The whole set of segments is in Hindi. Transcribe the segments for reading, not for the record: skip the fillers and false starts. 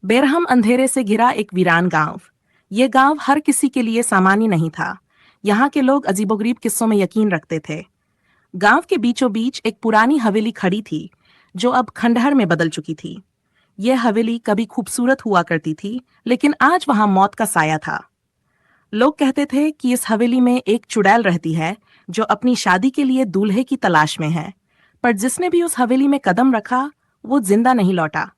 बेरहम अंधेरे से घिरा एक वीरान गांव। ये गांव हर किसी के लिए सामान्य नहीं था। यहाँ के लोग अजीबोगरीब किस्सों में यकीन रखते थे। गांव के बीचों बीच एक पुरानी हवेली खड़ी थी, जो अब खंडहर में बदल चुकी थी। यह हवेली कभी खूबसूरत हुआ करती थी, लेकिन आज वहां मौत का साया था। लोग कहते थे कि इस हवेली में एक चुड़ैल रहती है, जो अपनी शादी के लिए दूल्हे की तलाश में है। पर जिसने भी उस हवेली में कदम रखा, वो जिंदा नहीं लौटा।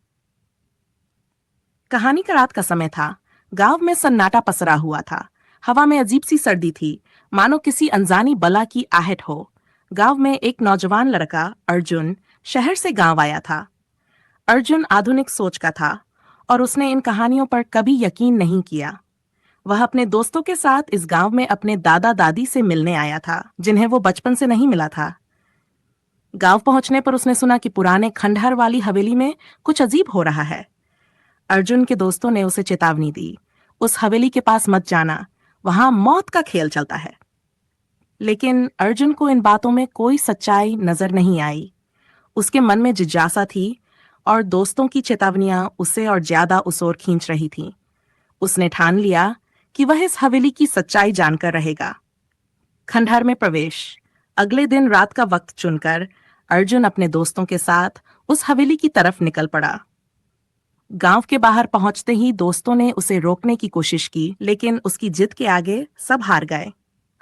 कहानी का रात का समय था। गांव में सन्नाटा पसरा हुआ था। हवा में अजीब सी सर्दी थी, मानो किसी अनजानी बला की आहट हो। गांव में एक नौजवान लड़का अर्जुन शहर से गांव आया था। अर्जुन आधुनिक सोच का था और उसने इन कहानियों पर कभी यकीन नहीं किया। वह अपने दोस्तों के साथ इस गांव में अपने दादा दादी से मिलने आया था, जिन्हें वो बचपन से नहीं मिला था। गांव पहुंचने पर उसने सुना कि पुराने खंडहर वाली हवेली में कुछ अजीब हो रहा है। अर्जुन के दोस्तों ने उसे चेतावनी दी, उस हवेली के पास मत जाना, वहां मौत का खेल चलता है। लेकिन अर्जुन को इन बातों में कोई सच्चाई नजर नहीं आई। उसके मन में जिज्ञासा थी और दोस्तों की चेतावनियां उसे और ज्यादा उस ओर खींच रही थीं। उसने ठान लिया कि वह इस हवेली की सच्चाई जानकर रहेगा। खंडहर में प्रवेश। अगले दिन रात का वक्त चुनकर अर्जुन अपने दोस्तों के साथ उस हवेली की तरफ निकल पड़ा। गांव के बाहर पहुंचते ही दोस्तों ने उसे रोकने की कोशिश की, लेकिन उसकी जिद के आगे सब हार गए।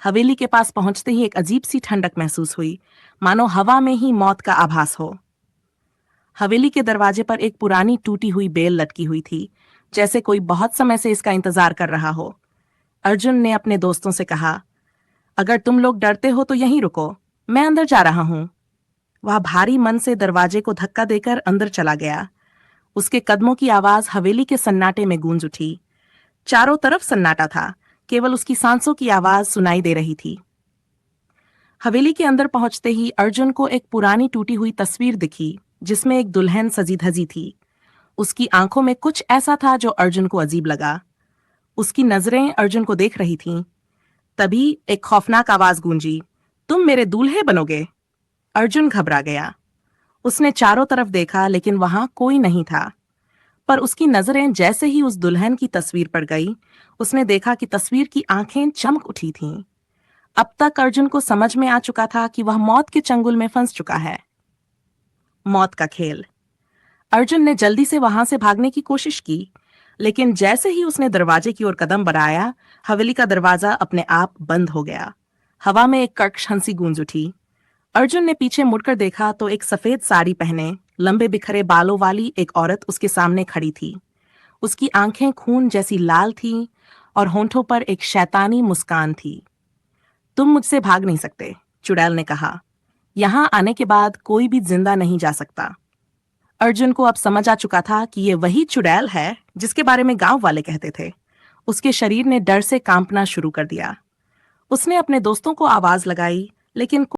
हवेली के पास पहुंचते ही एक अजीब सी ठंडक महसूस हुई, मानो हवा में ही मौत का आभास हो। हवेली के दरवाजे पर एक पुरानी टूटी हुई बेल लटकी हुई थी, जैसे कोई बहुत समय से इसका इंतजार कर रहा हो। अर्जुन ने अपने दोस्तों से कहा, अगर तुम लोग डरते हो तो यहीं रुको, मैं अंदर जा रहा हूं। वह भारी मन से दरवाजे को धक्का देकर अंदर चला गया। उसके कदमों की आवाज हवेली के सन्नाटे में गूंज उठी। चारों तरफ सन्नाटा था, केवल उसकी सांसों की आवाज सुनाई दे रही थी। हवेली के अंदर पहुंचते ही अर्जुन को एक पुरानी टूटी हुई तस्वीर दिखी, जिसमें एक दुल्हन सजी धजी थी। उसकी आंखों में कुछ ऐसा था जो अर्जुन को अजीब लगा। उसकी नजरें अर्जुन को देख रही थीं। तभी एक खौफनाक आवाज गूंजी, तुम मेरे दूल्हे बनोगे। अर्जुन घबरा गया। उसने चारों तरफ देखा, लेकिन वहां कोई नहीं था। पर उसकी नजरें जैसे ही उस दुल्हन की तस्वीर पर गई, उसने देखा कि तस्वीर की आंखें चमक उठी थीं। अब तक अर्जुन को समझ में आ चुका था कि वह मौत के चंगुल में फंस चुका है। मौत का खेल। अर्जुन ने जल्दी से वहां से भागने की कोशिश की, लेकिन जैसे ही उसने दरवाजे की ओर कदम बढ़ाया, हवेली का दरवाजा अपने आप बंद हो गया। हवा में एक कर्कश हंसी गूंज उठी। अर्जुन ने पीछे मुड़कर देखा तो एक सफेद साड़ी पहने, लंबे बिखरे बालों वाली एक औरत उसके सामने खड़ी थी। उसकी आंखें खून जैसी लाल थीं और होंठों पर एक शैतानी मुस्कान थी। तुम मुझसे भाग नहीं सकते, चुड़ैल ने कहा। यहां आने के बाद कोई भी जिंदा नहीं जा सकता। अर्जुन को अब समझ आ चुका था कि ये वही चुड़ैल है जिसके बारे में गांव वाले कहते थे। उसके शरीर ने डर से कांपना शुरू कर दिया। उसने अपने दोस्तों को आवाज लगाई, लेकिन